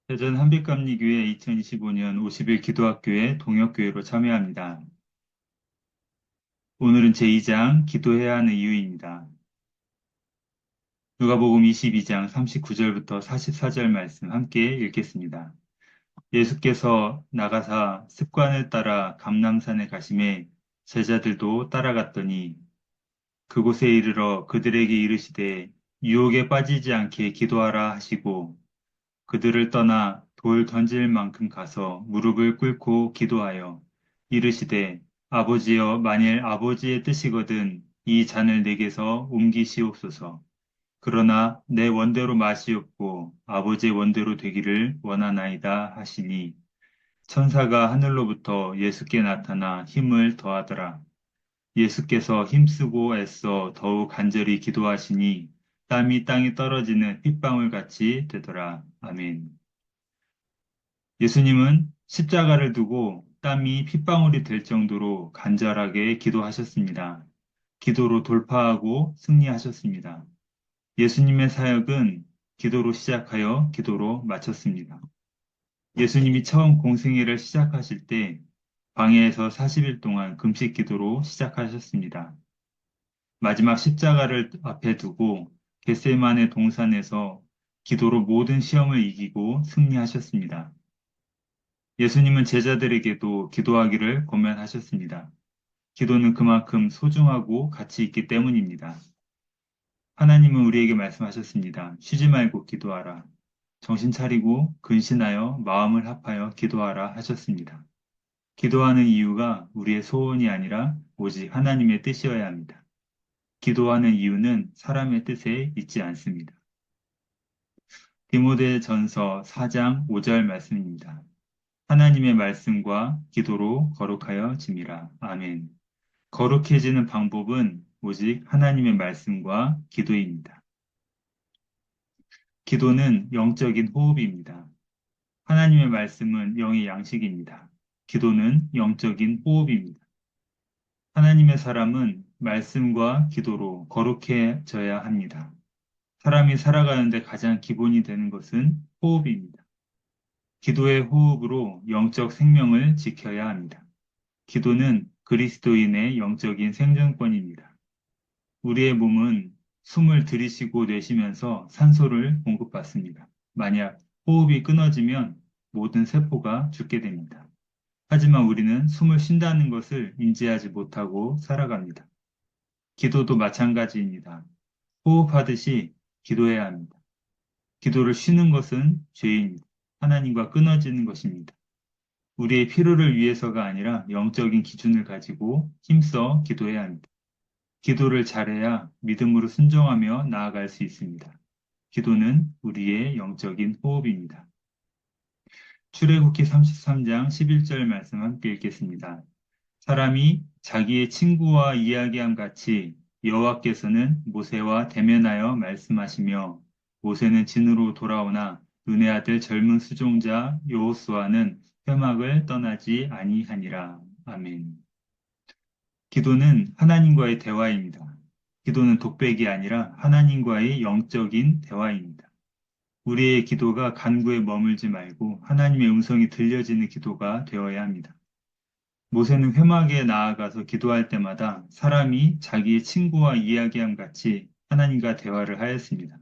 대전 한빛감리교회 2025년 50일 기도학교회 동역교회로 참여합니다. 오늘은 제2장 기도해야 하는 이유입니다. 누가복음 22장 39절부터 44절 말씀 함께 읽겠습니다. 예수께서 나가사 습관을 따라 감람산에 가심에 제자들도 따라갔더니 그곳에 이르러 그들에게 이르시되 유혹에 빠지지 않게 기도하라 하시고 그들을 떠나 돌 던질 만큼 가서 무릎을 꿇고 기도하여 이르시되 아버지여 만일 아버지의 뜻이거든 이 잔을 내게서 옮기시옵소서. 그러나 내 원대로 마시옵고 아버지의 원대로 되기를 원하나이다 하시니 천사가 하늘로부터 예수께 나타나 힘을 더하더라. 예수께서 힘쓰고 애써 더욱 간절히 기도하시니 땀이 땅에 떨어지는 핏방울 같이 되더라. 아멘. 예수님은 십자가를 두고 땀이 핏방울이 될 정도로 간절하게 기도하셨습니다. 기도로 돌파하고 승리하셨습니다. 예수님의 사역은 기도로 시작하여 기도로 마쳤습니다. 예수님이 처음 공생애를 시작하실 때 광야에서 40일 동안 금식 기도로 시작하셨습니다. 마지막 십자가를 앞에 두고 겟세마네 동산에서 기도로 모든 시험을 이기고 승리하셨습니다. 예수님은 제자들에게도 기도하기를 권면하셨습니다. 기도는 그만큼 소중하고 가치 있기 때문입니다. 하나님은 우리에게 말씀하셨습니다. 쉬지 말고 기도하라. 정신 차리고 근신하여 마음을 합하여 기도하라 하셨습니다. 기도하는 이유가 우리의 소원이 아니라 오직 하나님의 뜻이어야 합니다. 기도하는 이유는 사람의 뜻에 있지 않습니다. 디모데전서 4장 5절 말씀입니다. 하나님의 말씀과 기도로 거룩하여 짐이라. 아멘. 거룩해지는 방법은 오직 하나님의 말씀과 기도입니다. 기도는 영적인 호흡입니다. 하나님의 말씀은 영의 양식입니다. 기도는 영적인 호흡입니다. 하나님의 사람은 말씀과 기도로 거룩해져야 합니다. 사람이 살아가는데 가장 기본이 되는 것은 호흡입니다. 기도의 호흡으로 영적 생명을 지켜야 합니다. 기도는 그리스도인의 영적인 생존권입니다. 우리의 몸은 숨을 들이쉬고 내쉬면서 산소를 공급받습니다. 만약 호흡이 끊어지면 모든 세포가 죽게 됩니다. 하지만 우리는 숨을 쉰다는 것을 인지하지 못하고 살아갑니다. 기도도 마찬가지입니다. 호흡하듯이 기도해야 합니다. 기도를 쉬는 것은 죄입니다. 하나님과 끊어지는 것입니다. 우리의 필요를 위해서가 아니라 영적인 기준을 가지고 힘써 기도해야 합니다. 기도를 잘해야 믿음으로 순종하며 나아갈 수 있습니다. 기도는 우리의 영적인 호흡입니다. 출애굽기 33장 11절 말씀 함께 읽겠습니다. 사람이 자기의 친구와 이야기함 같이 여호와께서는 모세와 대면하여 말씀하시며 모세는 진으로 돌아오나 눈의 아들 젊은 수종자 여호수아는 회막을 떠나지 아니하니라. 아멘. 기도는 하나님과의 대화입니다. 기도는 독백이 아니라 하나님과의 영적인 대화입니다. 우리의 기도가 간구에 머물지 말고 하나님의 음성이 들려지는 기도가 되어야 합니다. 모세는 회막에 나아가서 기도할 때마다 사람이 자기의 친구와 이야기함 같이 하나님과 대화를 하였습니다.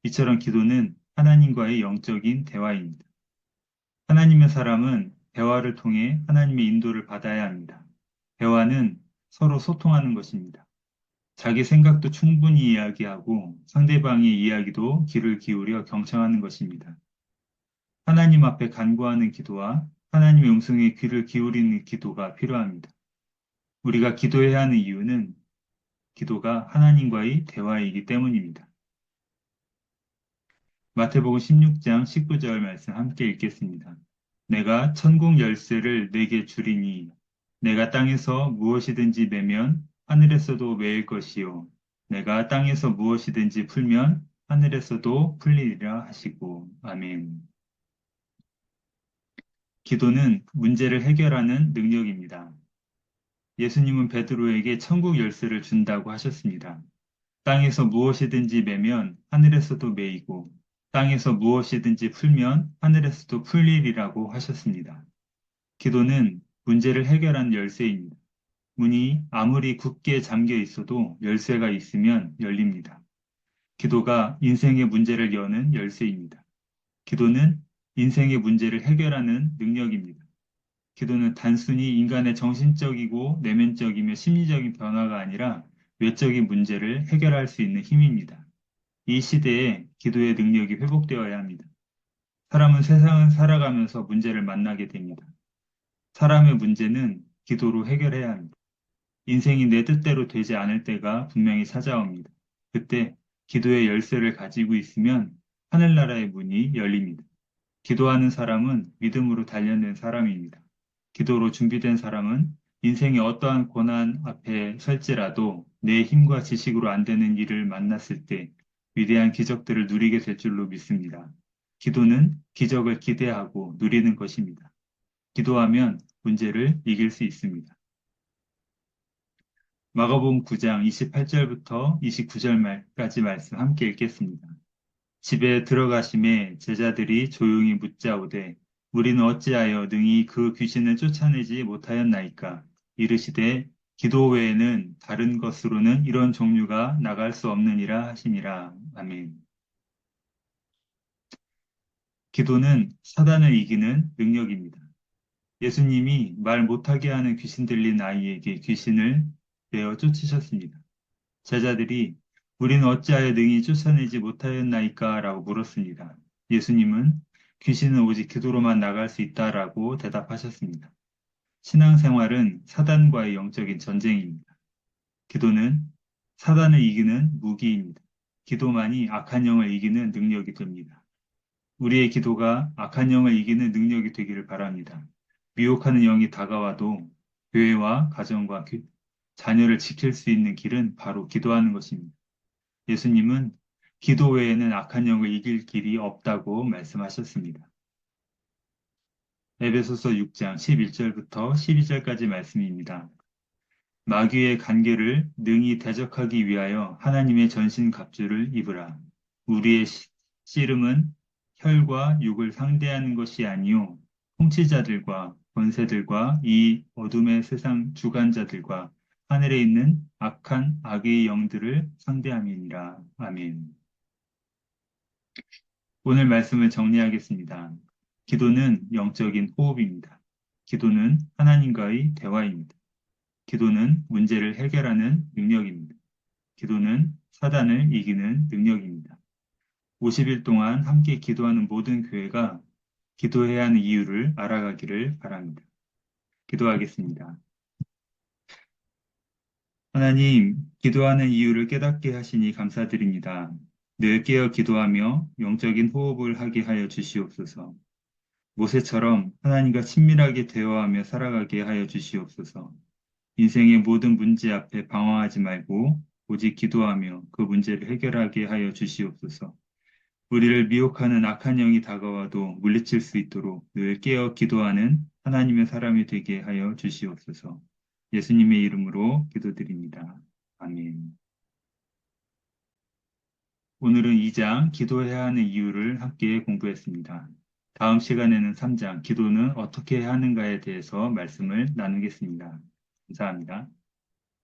이처럼 기도는 하나님과의 영적인 대화입니다. 하나님의 사람은 대화를 통해 하나님의 인도를 받아야 합니다. 대화는 서로 소통하는 것입니다. 자기 생각도 충분히 이야기하고 상대방의 이야기도 귀를 기울여 경청하는 것입니다. 하나님 앞에 간구하는 기도와 하나님의 음성에 귀를 기울이는 기도가 필요합니다. 우리가 기도해야 하는 이유는 기도가 하나님과의 대화이기 때문입니다. 마태복음 16장 19절 말씀 함께 읽겠습니다. 내가 천국 열쇠를 내게 주리니 내가 땅에서 무엇이든지 매면 하늘에서도 매일 것이요 내가 땅에서 무엇이든지 풀면 하늘에서도 풀리리라 하시고 아멘. 기도는 문제를 해결하는 능력입니다. 예수님은 베드로에게 천국 열쇠를 준다고 하셨습니다. 땅에서 무엇이든지 매면 하늘에서도 매이고 땅에서 무엇이든지 풀면 하늘에서도 풀리리라고 하셨습니다. 기도는 문제를 해결하는 열쇠입니다. 문이 아무리 굳게 잠겨 있어도 열쇠가 있으면 열립니다. 기도가 인생의 문제를 여는 열쇠입니다. 기도는 인생의 문제를 해결하는 능력입니다. 기도는 단순히 인간의 정신적이고 내면적이며 심리적인 변화가 아니라 외적인 문제를 해결할 수 있는 힘입니다. 이 시대에 기도의 능력이 회복되어야 합니다. 사람은 세상을 살아가면서 문제를 만나게 됩니다. 사람의 문제는 기도로 해결해야 합니다. 인생이 내 뜻대로 되지 않을 때가 분명히 찾아옵니다. 그때 기도의 열쇠를 가지고 있으면 하늘나라의 문이 열립니다. 기도하는 사람은 믿음으로 단련된 사람입니다. 기도로 준비된 사람은 인생의 어떠한 고난 앞에 설지라도 내 힘과 지식으로 안 되는 일을 만났을 때 위대한 기적들을 누리게 될 줄로 믿습니다. 기도는 기적을 기대하고 누리는 것입니다. 기도하면 문제를 이길 수 있습니다. 마가복음 9장 28절부터 29절까지 말씀 함께 읽겠습니다. 집에 들어가심에 제자들이 조용히 묻자오되 우리는 어찌하여 능히 그 귀신을 쫓아내지 못하였나이까? 이르시되 기도 외에는 다른 것으로는 이런 종류가 나갈 수 없느니라 하시니라. 아멘. 기도는 사단을 이기는 능력입니다. 예수님이 말 못하게 하는 귀신 들린 아이에게 귀신을 내어 쫓으셨습니다. 제자들이 우리는 어찌하여 능히 쫓아내지 못하였나이까? 라고 물었습니다. 예수님은 귀신은 오직 기도로만 나갈 수 있다라고 대답하셨습니다. 신앙생활은 사단과의 영적인 전쟁입니다. 기도는 사단을 이기는 무기입니다. 기도만이 악한 영을 이기는 능력이 됩니다. 우리의 기도가 악한 영을 이기는 능력이 되기를 바랍니다. 미혹하는 영이 다가와도 교회와 가정과 자녀를 지킬 수 있는 길은 바로 기도하는 것입니다. 예수님은 기도 외에는 악한 영을 이길 길이 없다고 말씀하셨습니다. 에베소서 6장 11절부터 12절까지 말씀입니다. 마귀의 간계를 능히 대적하기 위하여 하나님의 전신 갑주를 입으라. 우리의 씨름은 혈과 육을 상대하는 것이 아니요 통치자들과 권세들과 이 어둠의 세상 주관자들과 하늘에 있는 악한 악의 영들을 상대함이니라. 아멘. 오늘 말씀을 정리하겠습니다. 기도는 영적인 호흡입니다. 기도는 하나님과의 대화입니다. 기도는 문제를 해결하는 능력입니다. 기도는 사단을 이기는 능력입니다. 50일 동안 함께 기도하는 모든 교회가 기도해야 하는 이유를 알아가기를 바랍니다. 기도하겠습니다. 하나님, 기도하는 이유를 깨닫게 하시니 감사드립니다. 늘 깨어 기도하며 영적인 호흡을 하게 하여 주시옵소서. 모세처럼 하나님과 친밀하게 대화하며 살아가게 하여 주시옵소서. 인생의 모든 문제 앞에 방황하지 말고 오직 기도하며 그 문제를 해결하게 하여 주시옵소서. 우리를 미혹하는 악한 영이 다가와도 물리칠 수 있도록 늘 깨어 기도하는 하나님의 사람이 되게 하여 주시옵소서. 예수님의 이름으로 기도드립니다. 아멘. 오늘은 2장 기도해야 하는 이유를 함께 공부했습니다. 다음 시간에는 3장 기도는 어떻게 하는가에 대해서 말씀을 나누겠습니다. 감사합니다.